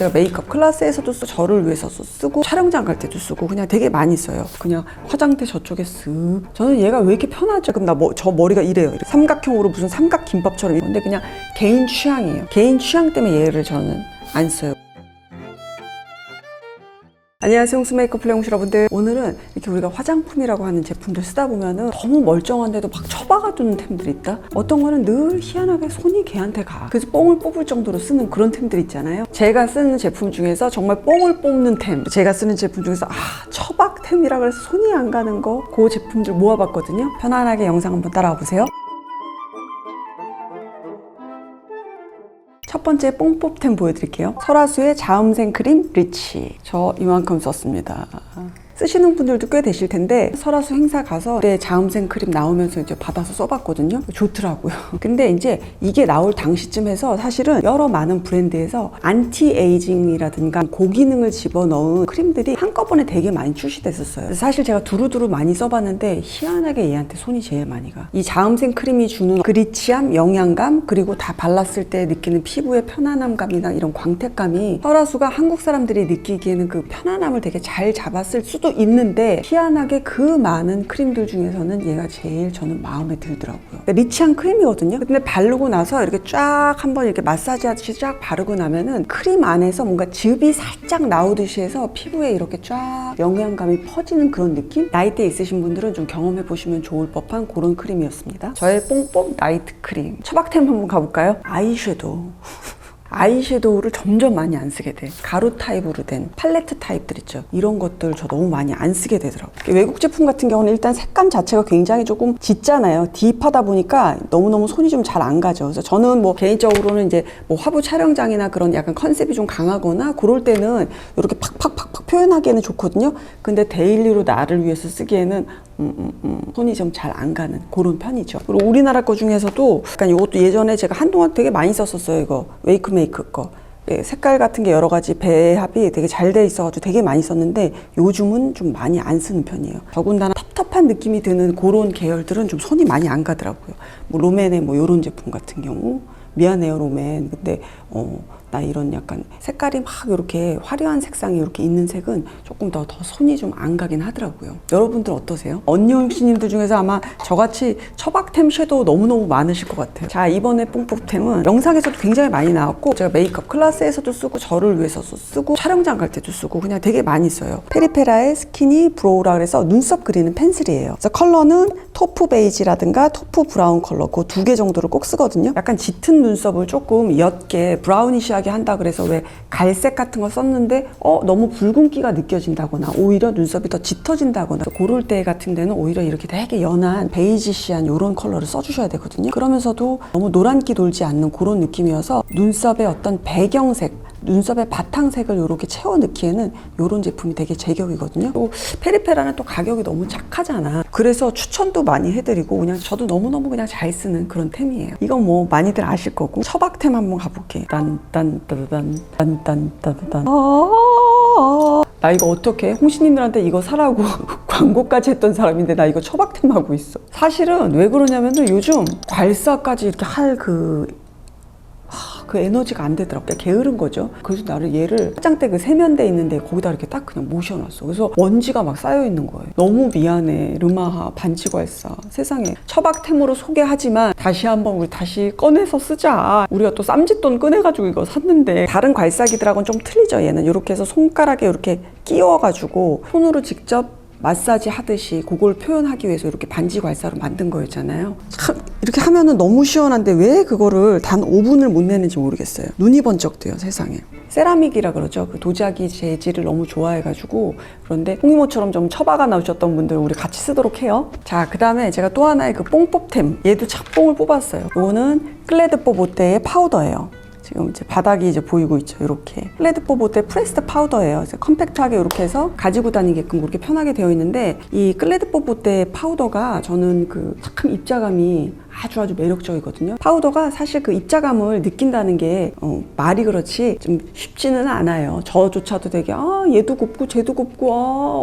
제가 메이크업 클래스에서도 쓰고 저를 위해서도 쓰고 촬영장 갈 때도 쓰고 그냥 되게 많이 써요. 그냥 화장대 저쪽에 쓱. 저는 얘가 왜 이렇게 편하죠? 그럼 저 머리가 이래요. 삼각형으로 무슨 삼각김밥처럼. 근데 그냥 개인 취향이에요. 개인 취향 때문에 얘를 저는 안 써요. 안녕하세요, 홍수 메이크업 플레이홍시 여러분들. 오늘은 이렇게 우리가 화장품이라고 하는 제품들 쓰다 보면은 너무 멀쩡한데도 막 처박아두는 템들이 있다. 어떤 거는 늘 희한하게 손이 걔한테 가. 그래서 뽕을 뽑을 정도로 쓰는 그런 템들 있잖아요. 제가 쓰는 제품 중에서 정말 뽕을 뽑는 템, 제가 쓰는 제품 중에서 처박템이라 그래서 손이 안 가는 거, 그 제품들 모아봤거든요. 편안하게 영상 한번 따라와 보세요. 첫 번째 뽕뽑템 보여드릴게요. 설화수의 자음생 크림 리치. 저 이만큼 썼습니다. 쓰시는 분들도 꽤 되실 텐데 설화수 행사 가서 그때 자음생 크림 나오면서 이제 받아서 써봤거든요. 좋더라고요. 근데 이제 이게 나올 당시쯤 해서 사실은 여러 많은 브랜드에서 안티에이징이라든가 고기능을 집어넣은 크림들이 한꺼번에 되게 많이 출시됐었어요. 사실 제가 두루두루 많이 써봤는데 희한하게 얘한테 손이 제일 많이 가. 이 자음생 크림이 주는 그 리치함, 영양감, 그리고 다 발랐을 때 느끼는 피부의 편안함감이나 이런 광택감이 설화수가 한국 사람들이 느끼기에는 그 편안함을 되게 잘 잡았을 수도 있는데 희한하게 그 많은 크림들 중에서는 얘가 제일 저는 마음에 들더라고요. 리치한 크림이거든요. 근데 바르고 나서 이렇게 쫙 한번 이렇게 마사지 하듯이 쫙 바르고 나면은 크림 안에서 뭔가 즙이 살짝 나오듯이 해서 피부에 이렇게 쫙 영양감이 퍼지는 그런 느낌? 나이대 있으신 분들은 좀 경험해 보시면 좋을 법한 그런 크림이었습니다. 저의 뽕뽕 나이트 크림. 처박템 한번 가볼까요? 아이섀도우. 아이섀도우를 점점 많이 안 쓰게 돼. 가루 타입으로 된 팔레트 타입들 있죠. 이런 것들 저 너무 많이 안 쓰게 되더라고요. 외국 제품 같은 경우는 일단 색감 자체가 굉장히 조금 짙잖아요. 딥하다 보니까 너무너무 손이 좀 잘 안 가죠. 그래서 저는 뭐 개인적으로는 이제 뭐 화보 촬영장이나 그런 약간 컨셉이 좀 강하거나 그럴 때는 이렇게 팍팍팍팍 표현하기에는 좋거든요. 근데 데일리로 나를 위해서 쓰기에는 손이 좀 잘 안 가는 그런 편이죠. 그리고 우리나라 거 중에서도 약간 이것도 예전에 제가 한동안 되게 많이 썼었어요. 이거 웨이크메이크 거. 예, 색깔 같은 게 여러 가지 배합이 되게 잘 돼 있어가지고 되게 많이 썼는데 요즘은 좀 많이 안 쓰는 편이에요. 더군다나 텁텁한 느낌이 드는 그런 계열들은 좀 손이 많이 안 가더라고요. 뭐 롬앤의 뭐 이런 제품 같은 경우 미안해요 롬앤. 근데 나 이런 약간 색깔이 막 이렇게 화려한 색상이 이렇게 있는 색은 조금 더 손이 좀 안 가긴 하더라고요. 여러분들 어떠세요? 언니용씨님들 중에서 아마 저같이 처박템 섀도우 너무너무 많으실 것 같아요. 자, 이번에 뽕뽑템은 영상에서도 굉장히 많이 나왔고 제가 메이크업 클래스에서도 쓰고 저를 위해서도 쓰고 촬영장 갈 때도 쓰고 그냥 되게 많이 써요. 페리페라의 스키니 브로우라 그래서 눈썹 그리는 펜슬이에요. 그래서 컬러는 토프 베이지라든가 토프 브라운 컬러 그 두 개 정도를 꼭 쓰거든요. 약간 짙은 눈썹을 조금 옅게 브라우니시하게 한다 그래서 왜 갈색 같은 거 썼는데 너무 붉은기가 느껴진다거나 오히려 눈썹이 더 짙어진다거나 그럴 때 같은 데는 오히려 이렇게 되게 연한 베이지시한 이런 컬러를 써주셔야 되거든요. 그러면서도 너무 노란기 돌지 않는 그런 느낌이어서 눈썹의 어떤 배경색 눈썹의 바탕색을 이렇게 채워 넣기에는 이런 제품이 되게 제격이거든요. 또 페리페라는 또 가격이 너무 착하잖아. 그래서 추천도 많이 해드리고 그냥 저도 너무너무 그냥 잘 쓰는 그런 템이에요. 이건 뭐 많이들 아실 거고 처박템 한번 가볼게. 딴딴따단 딴딴따단 나 이거 어떻게 홍시님들한테 이거 사라고 광고까지 했던 사람인데 나 이거 처박템 하고 있어. 사실은 왜 그러냐면은 요즘 괄사까지 이렇게 할 그 에너지가 안 되더라고. 게으른 거죠. 그래서 나를 얘를 화장대 그 세면대 있는데 거기다 이렇게 딱 그냥 모셔놨어. 그래서 먼지가 막 쌓여 있는 거예요. 너무 미안해. 르마하 반지괄사. 세상에 처박템으로 소개하지만 다시 한번 우리 다시 꺼내서 쓰자. 우리가 또 쌈짓돈 꺼내가지고 이거 샀는데 다른 괄사기들하고는 좀 틀리죠. 얘는 이렇게 해서 손가락에 이렇게 끼워가지고 손으로 직접 마사지 하듯이 그걸 표현하기 위해서 이렇게 반지 괄사로 만든 거였잖아요. 참 이렇게 하면은 너무 시원한데 왜 그거를 단 5분을 못 내는지 모르겠어요. 눈이 번쩍 뜨요 세상에. 세라믹이라 그러죠. 그 도자기 재질을 너무 좋아해가지고. 그런데 홍이모처럼 좀 처박아 나오셨던 분들 우리 같이 쓰도록 해요. 자, 그 다음에 제가 또 하나의 그 뽕뽑템, 얘도 착뽕을 뽑았어요. 이거는 클레드뽀 보테의 파우더예요. 지금 이제 바닥이 이제 보이고 있죠. 이렇게 클레드뽀 보테 프레스드 파우더예요. 그래서 컴팩트하게 이렇게 해서 가지고 다니게끔 그렇게 편하게 되어 있는데 이 클레드뽀 보테 파우더가 저는 그 착한 입자감이 아주 매력적이거든요. 파우더가 사실 그 입자감을 느낀다는 게 말이 그렇지 좀 쉽지는 않아요. 저조차도 되게 얘도 곱고 쟤도 곱고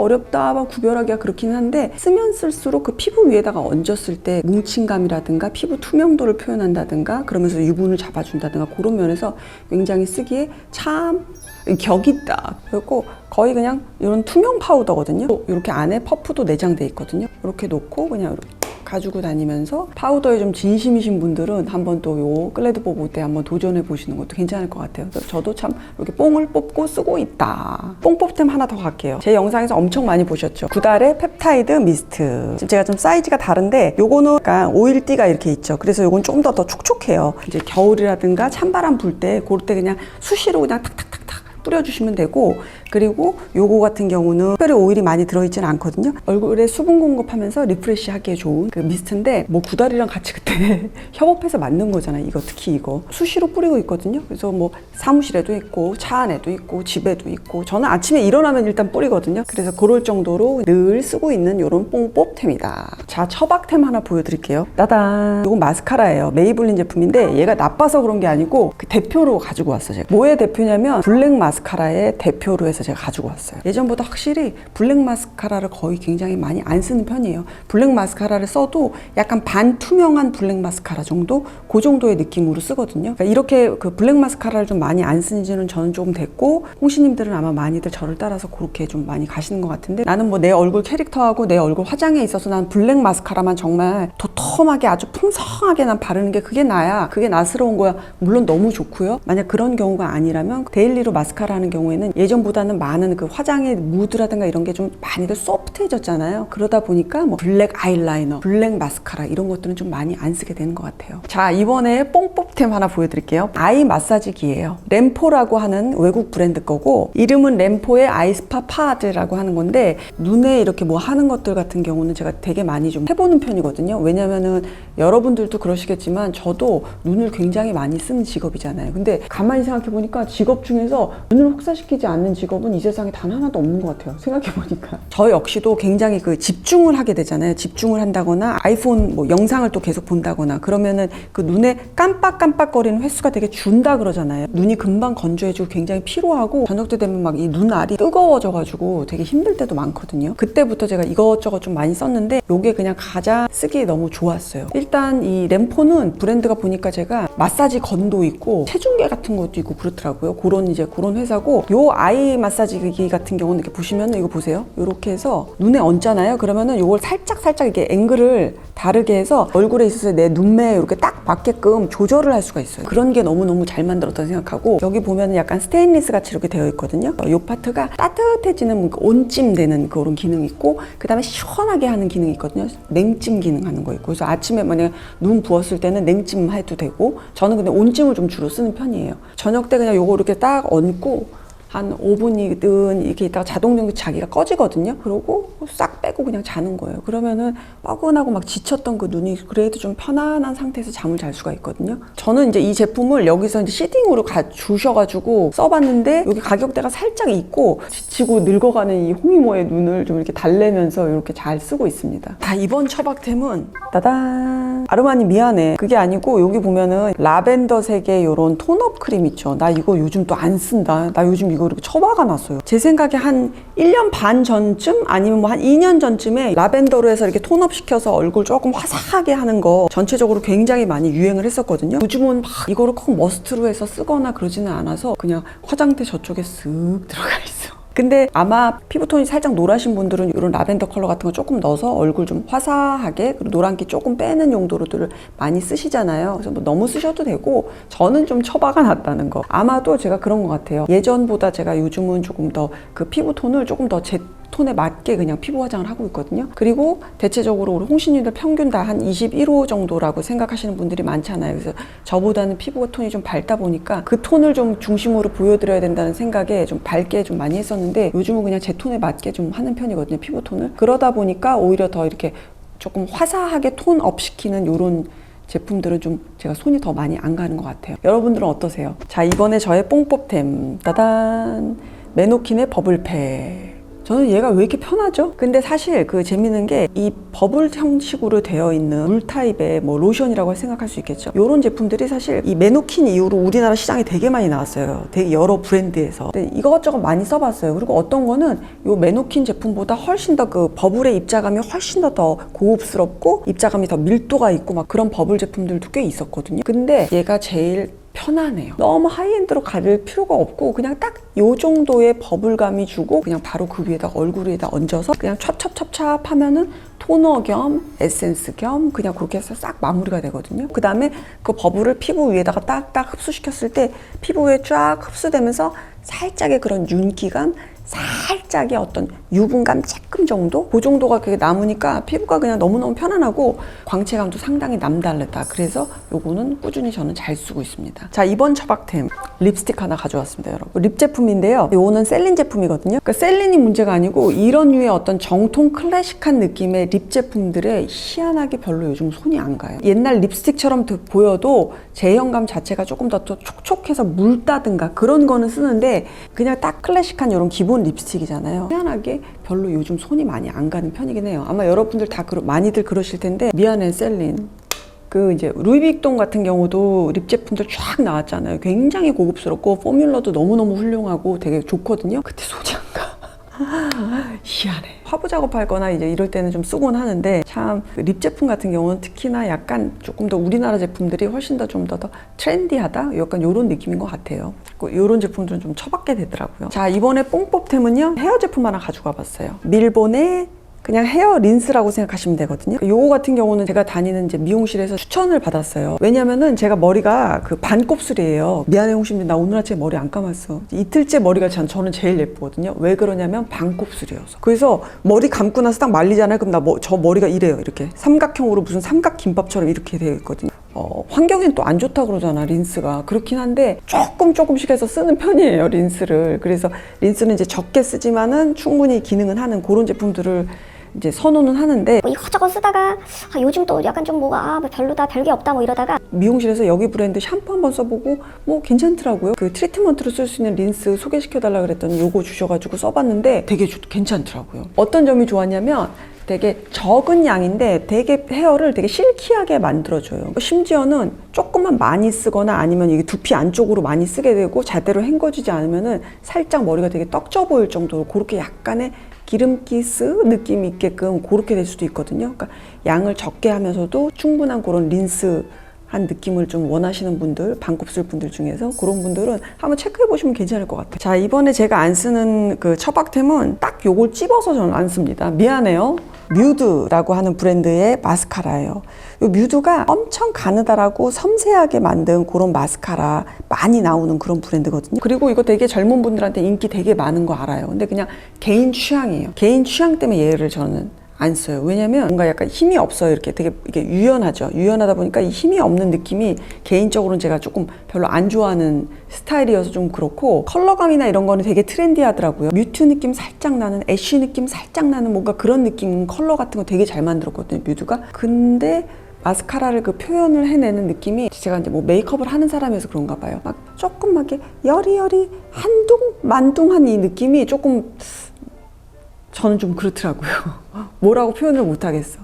어렵다 막 구별하기가 그렇긴 한데 쓰면 쓸수록 그 피부 위에다가 얹었을 때 뭉친감이라든가 피부 투명도를 표현한다든가 그러면서 유분을 잡아준다든가 그런 면에서 굉장히 쓰기에 참 격이 있다. 그리고 거의 그냥 이런 투명 파우더거든요. 이렇게 안에 퍼프도 내장돼 있거든요. 이렇게 놓고 그냥 이렇게 가지고 다니면서 파우더에 좀 진심이신 분들은 한번 또 요 글래드보보 때 한번 도전해 보시는 것도 괜찮을 것 같아요. 그래서 저도 참 이렇게 뽕을 뽑고 쓰고 있다. 뽕 뽑템 하나 더 갈게요. 제 영상에서 엄청 많이 보셨죠? 구달의 펩타이드 미스트. 지금 제가 좀 사이즈가 다른데 요거는 약간 오일띠가 이렇게 있죠. 그래서 요건 좀 더 촉촉해요. 이제 겨울이라든가 찬바람 불 때 그럴 때 그냥 수시로 그냥 탁탁탁탁 뿌려주시면 되고, 그리고 요거 같은 경우는 특별히 오일이 많이 들어있지는 않거든요. 얼굴에 수분 공급하면서 리프레시 하기에 좋은 그 미스트인데, 뭐 구달이랑 같이 그때 협업해서 만든 거잖아요. 이거 특히 이거 수시로 뿌리고 있거든요. 그래서 뭐 사무실에도 있고 차 안에도 있고 집에도 있고, 저는 아침에 일어나면 일단 뿌리거든요. 그래서 그럴 정도로 늘 쓰고 있는 요런 뽕뽑템이다. 자, 처박템 하나 보여드릴게요. 따단! 요건 마스카라예요. 메이블린 제품인데 얘가 나빠서 그런 게 아니고 그 대표로 가지고 왔어요. 제가. 뭐의 대표냐면 블랙 마스카라의 대표로 해서 제가 가지고 왔어요. 예전보다 확실히 블랙 마스카라를 거의 굉장히 많이 안 쓰는 편이에요. 블랙 마스카라를 써도 약간 반투명한 블랙 마스카라 정도? 그 정도의 느낌으로 쓰거든요. 그러니까 이렇게 그 블랙 마스카라를 좀 많이 안 쓴 지는 저는 조금 됐고, 홍시님들은 아마 많이들 저를 따라서 그렇게 좀 많이 가시는 것 같은데, 나는 뭐 내 얼굴 캐릭터하고 내 얼굴 화장에 있어서 난 블랙 마스카라만 정말 도톰하게 아주 풍성하게 난 바르는 게 그게 나야. 그게 나스러운 거야. 물론 너무 좋고요. 만약 그런 경우가 아니라면 데일리로 마스카라 하는 경우에는 예전보다는 많은 그 화장의 무드라든가 이런 게 좀 많이들 소프트해졌잖아요. 그러다 보니까 뭐 블랙 아이라이너, 블랙 마스카라 이런 것들은 좀 많이 안 쓰게 되는 것 같아요. 자, 이번에 뽕뽑템 하나 보여드릴게요. 아이 마사지기예요. 램포라고 하는 외국 브랜드 거고, 이름은 램포의 아이스파 파드라고 하는 건데, 눈에 이렇게 뭐 하는 것들 같은 경우는 제가 되게 많이 좀 해보는 편이거든요. 왜냐면은 여러분들도 그러시겠지만 저도 눈을 굉장히 많이 쓰는 직업이잖아요. 근데 가만히 생각해 보니까 직업 중에서 눈을 혹사시키지 않는 직업은 이 세상에 단 하나도 없는 것 같아요. 생각해보니까. 저 역시도 굉장히 그 집중을 하게 되잖아요. 집중을 한다거나 아이폰 뭐 영상을 또 계속 본다거나 그러면은 그 눈에 깜빡깜빡거리는 횟수가 되게 준다 그러잖아요. 눈이 금방 건조해지고 굉장히 피로하고 저녁 때 되면 막 이 눈알이 뜨거워져가지고 되게 힘들 때도 많거든요. 그때부터 제가 이것저것 좀 많이 썼는데 요게 그냥 가장 쓰기에 너무 좋았어요. 일단 이 램포는 브랜드가 보니까 제가 마사지 건도 있고 체중계 같은 것도 있고 그렇더라고요. 그런 회사고, 요 아이 마사지기 같은 경우는 이렇게 보시면 이거 보세요. 이렇게 해서 눈에 얹잖아요. 그러면은 요걸 살짝 이렇게 앵글을 다르게 해서 얼굴에 있어서 내 눈매에 이렇게 딱 맞게끔 조절을 할 수가 있어요. 그런 게 너무너무 잘 만들었다고 생각하고, 여기 보면은 약간 스테인리스 같이 이렇게 되어 있거든요. 요 파트가 따뜻해지는 온찜 되는 그런 기능이 있고, 그 다음에 시원하게 하는 기능이 있거든요. 냉찜 기능 하는 거 있고, 그래서 아침에 만약에 눈 부었을 때는 냉찜 해도 되고, 저는 근데 온찜을 좀 주로 쓰는 편이에요. 저녁 때 그냥 요거 이렇게 딱 얹고 한 5분이든 이렇게 있다가 자동적으로 자기가 꺼지거든요. 그러고 싹 빼고 그냥 자는 거예요. 그러면은 뻐근하고 막 지쳤던 그 눈이 그래도 좀 편안한 상태에서 잠을 잘 수가 있거든요. 저는 이제 이 제품을 여기서 이제 시딩으로 주셔가지고 써봤는데, 여기 가격대가 살짝 있고 지치고 늙어가는 이 홍이모의 눈을 좀 이렇게 달래면서 이렇게 잘 쓰고 있습니다. 다 이번 처박템은 따단! 아르마니 미안해. 그게 아니고 여기 보면은 라벤더 색의 이런 톤업 크림 있죠. 나 이거 요즘 또 안 쓴다. 나 요즘 이거 이렇게 처박아 놨어요. 제 생각에 한 1년 반 전쯤 아니면 뭐 한 2년 전쯤에 라벤더로 해서 이렇게 톤업 시켜서 얼굴 조금 화사하게 하는 거 전체적으로 굉장히 많이 유행을 했었거든요. 요즘은 막 이거를 꼭 머스트로 해서 쓰거나 그러지는 않아서 그냥 화장대 저쪽에 쓱 들어가 있어. 근데 아마 피부톤이 살짝 노라신 분들은 이런 라벤더 컬러 같은 거 조금 넣어서 얼굴 좀 화사하게, 그리고 노란기 조금 빼는 용도로들 많이 쓰시잖아요. 그래서 뭐 너무 쓰셔도 되고, 저는 좀 처박아 놨다는 거. 아마도 제가 그런 것 같아요. 예전보다 제가 요즘은 조금 더 그 피부톤을 조금 더 제 톤에 맞게 그냥 피부 화장을 하고 있거든요. 그리고 대체적으로 우리 홍신님들 평균 다 한 21호 정도라고 생각하시는 분들이 많잖아요. 그래서 저보다는 피부 톤이 좀 밝다 보니까 그 톤을 좀 중심으로 보여드려야 된다는 생각에 좀 밝게 좀 많이 했었는데, 요즘은 그냥 제 톤에 맞게 좀 하는 편이거든요, 피부 톤을. 그러다 보니까 오히려 더 이렇게 조금 화사하게 톤업 시키는 요런 제품들은 좀 제가 손이 더 많이 안 가는 것 같아요. 여러분들은 어떠세요? 자, 이번에 저의 뽕뽑템 따단! 메노킨의 버블팩. 저는 얘가 왜 이렇게 편하죠? 근데 사실 그 재밌는 게 이 버블 형식으로 되어 있는 물 타입의 뭐 로션이라고 생각할 수 있겠죠. 이런 제품들이 사실 이 메노킨 이후로 우리나라 시장에 되게 많이 나왔어요. 되게 여러 브랜드에서. 근데 이것저것 많이 써봤어요. 그리고 어떤 거는 이 메노킨 제품보다 훨씬 더 그 버블의 입자감이 훨씬 더 고급스럽고 입자감이 더 밀도가 있고 막 그런 버블 제품들도 꽤 있었거든요. 근데 얘가 제일 편안해요. 너무 하이엔드로 가릴 필요가 없고 그냥 딱 요 정도의 버블감이 주고 그냥 바로 그 위에다가 얼굴 위에다 얹어서 그냥 찹찹찹찹 하면은 토너 겸 에센스 겸 그냥 그렇게 해서 싹 마무리가 되거든요. 그 다음에 그 버블을 피부 위에다가 딱딱 흡수시켰을 때 피부에 쫙 흡수되면서 살짝의 그런 윤기감, 살짝의 어떤 유분감 조금 정도? 그 정도가 그게 남으니까 피부가 그냥 너무너무 편안하고 광채감도 상당히 남다르다. 그래서 요거는 꾸준히 저는 잘 쓰고 있습니다. 자, 이번 처박템 립스틱 하나 가져왔습니다, 여러분. 립 제품인데요. 요거는 셀린 제품이거든요. 그러니까 셀린이 문제가 아니고 이런 류의 어떤 정통 클래식한 느낌의 립 제품들에 희한하게 별로 요즘 손이 안 가요. 옛날 립스틱처럼 보여도 제형감 자체가 조금 더 촉촉해서 묽다든가 그런 거는 쓰는데 그냥 딱 클래식한 이런 기본 립스틱이잖아요. 희한하게 별로 요즘 손이 많이 안 가는 편이긴 해요. 아마 여러분들 다 많이들 그러실 텐데 미안해 셀린. 그 이제 루이비통 같은 경우도 립 제품들 쫙 나왔잖아요. 굉장히 고급스럽고 포뮬러도 너무너무 훌륭하고 되게 좋거든요. 그때 손이 안 가. 희한해. 화보 작업할 거나 이제 이럴 때는 좀 쓰곤 하는데 참 립 제품 같은 경우는 특히나 약간 조금 더 우리나라 제품들이 훨씬 더 좀 더 트렌디하다? 약간 이런 느낌인 것 같아요. 이런 제품들은 좀 처박게 되더라고요. 자, 이번에 뽕법템은요 헤어 제품 하나 가지고 와봤어요. 밀본의 그냥 헤어 린스라고 생각하시면 되거든요. 요거 같은 경우는 제가 다니는 이제 미용실에서 추천을 받았어요. 왜냐면은 제가 머리가 그 반곱슬이에요. 미안해 홍심님, 나 오늘 아침에 머리 안 감았어. 이틀째 머리가 저는 제일 예쁘거든요. 왜 그러냐면 반곱슬이어서. 그래서 머리 감고 나서 딱 말리잖아요. 그럼 저 머리가 이래요. 이렇게 삼각형으로 무슨 삼각 김밥처럼 이렇게 되어 있거든요. 환경엔 또 안 좋다 그러잖아, 린스가. 그렇긴 한데 조금씩 해서 쓰는 편이에요, 린스를. 그래서 린스는 이제 적게 쓰지만은 충분히 기능은 하는 그런 제품들을 이제 선호는 하는데 뭐 이것저것 쓰다가 요즘 또 약간 좀 뭐가 뭐 별로다, 별게 없다 뭐 이러다가 미용실에서 여기 브랜드 샴푸 한번 써보고 뭐 괜찮더라고요. 그 트리트먼트로 쓸 수 있는 린스 소개시켜달라 그랬더니 요거 주셔가지고 써봤는데 되게 괜찮더라고요. 어떤 점이 좋았냐면 되게 적은 양인데 되게 헤어를 되게 실키하게 만들어줘요. 심지어는 조금만 많이 쓰거나 아니면 이게 두피 안쪽으로 많이 쓰게 되고 제대로 헹궈지지 않으면은 살짝 머리가 되게 떡져 보일 정도로 그렇게 약간의 기름기스 느낌이 있게끔 그렇게 될 수도 있거든요. 그러니까 양을 적게 하면서도 충분한 그런 린스 한 느낌을 좀 원하시는 분들, 반곱슬 분들 중에서 그런 분들은 한번 체크해 보시면 괜찮을 것 같아요. 자, 이번에 제가 안 쓰는 그 처박템은 딱 요걸 찝어서 저는 안 씁니다. 미안해요. 뮤드라고 하는 브랜드의 마스카라예요. 이 뮤드가 엄청 가느다랗고 섬세하게 만든 그런 마스카라 많이 나오는 그런 브랜드거든요. 그리고 이거 되게 젊은 분들한테 인기 되게 많은 거 알아요. 근데 그냥 개인 취향이에요. 개인 취향 때문에 얘를 저는 안 써요. 왜냐면 뭔가 약간 힘이 없어요. 이렇게 되게 이게 유연하죠. 유연하다 보니까 이 힘이 없는 느낌이 개인적으로는 제가 조금 별로 안 좋아하는 스타일이어서 좀 그렇고 컬러감이나 이런 거는 되게 트렌디하더라고요. 뮤트 느낌 살짝 나는, 애쉬 느낌 살짝 나는 뭔가 그런 느낌 컬러 같은 거 되게 잘 만들었거든요, 뮤드가. 근데 마스카라를 그 표현을 해내는 느낌이 제가 이제 뭐 메이크업을 하는 사람이어서 그런가 봐요. 막 조금 막 이렇게 여리여리 한둥만둥한 이 느낌이 조금 저는 좀 그렇더라고요. 뭐라고 표현을 못 하겠어.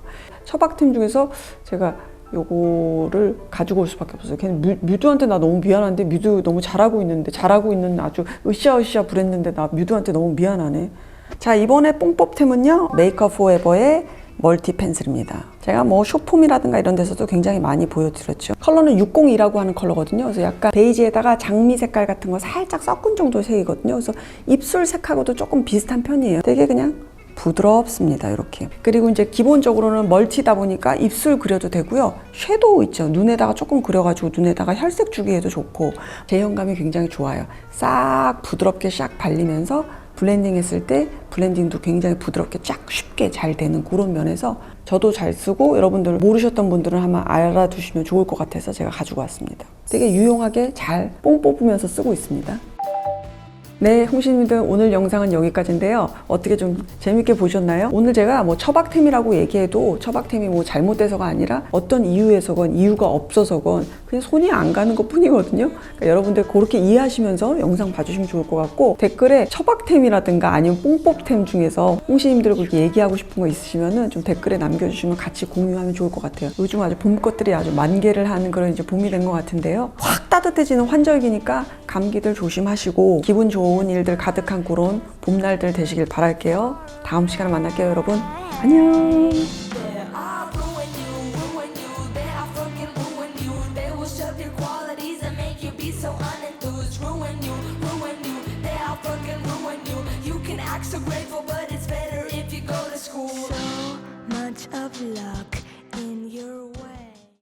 처박템 중에서 제가 요거를 가지고 올 수밖에 없어요. 걔는 뮤드한테 나 너무 미안한데 뮤드 너무 잘하고 있는 아주 으쌰으쌰 브랜드인데 나 뮤드한테 너무 미안하네. 자, 이번에 뽕법템은요 메이크업 포에버의 멀티 펜슬입니다. 제가 뭐 쇼폼이라든가 이런 데서도 굉장히 많이 보여드렸죠. 컬러는 602라고 하는 컬러거든요. 그래서 약간 베이지에다가 장미 색깔 같은 거 살짝 섞은 정도의 색이거든요. 그래서 입술 색하고도 조금 비슷한 편이에요. 되게 그냥 부드럽습니다, 이렇게. 그리고 이제 기본적으로는 멀티다 보니까 입술 그려도 되고요. 섀도우 있죠. 눈에다가 조금 그려가지고 눈에다가 혈색 주기에도 좋고 제형감이 굉장히 좋아요. 싹 부드럽게 싹 발리면서 블렌딩 했을 때 블렌딩도 굉장히 부드럽게 쫙 쉽게 잘 되는 그런 면에서 저도 잘 쓰고 여러분들 모르셨던 분들은 한번 알아두시면 좋을 것 같아서 제가 가지고 왔습니다. 되게 유용하게 잘 뽕 뽑으면서 쓰고 있습니다. 네, 홍신님들 오늘 영상은 여기까지인데요. 어떻게 좀 재밌게 보셨나요? 오늘 제가 뭐 처박템이라고 얘기해도 처박템이 뭐 잘못돼서가 아니라 어떤 이유에서건 이유가 없어서건 그냥 손이 안 가는 것 뿐이거든요. 그러니까 여러분들 그렇게 이해하시면서 영상 봐주시면 좋을 것 같고 댓글에 처박템이라든가 아니면 뽕법템 중에서 홍신님들 그렇게 얘기하고 싶은 거 있으시면은 좀 댓글에 남겨주시면 같이 공유하면 좋을 것 같아요. 요즘 아주 봄 것들이 아주 만개를 하는 그런 이제 봄이 된 것 같은데요. 확 따뜻해지는 환절기니까 감기들 조심하시고 기분 좋은 일들 가득한 그런 봄날들 되시길 바랄게요. 다음 시간에 만날게요, 여러분. 안녕. They will shove your qualities and make you be act so grateful, but it's better if you go to school. So much of luck in your way.